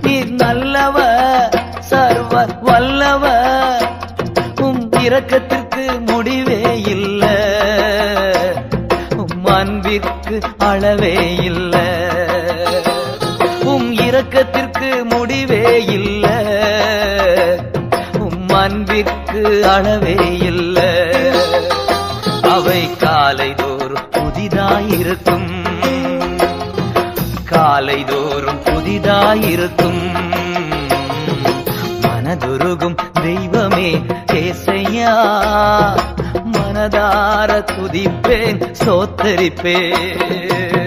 நீர் நல்லவ சர்வ வல்லவ இரக்கத்திற்கு முடிவே இல்ல அன்பிற்கு அளவே இல்ல இரக்கத்திற்கு முடிவே இல்ல அன்பிற்கு அளவே இல்ல அவை காலைதோறும் புதிதாயிருக்கும் காலைதோறும் புதிதாயிருக்கும் மனதுருகும் தெய்வமே ஏசையா மனதார துதிப்பேன் சோத்தரிப்பேன்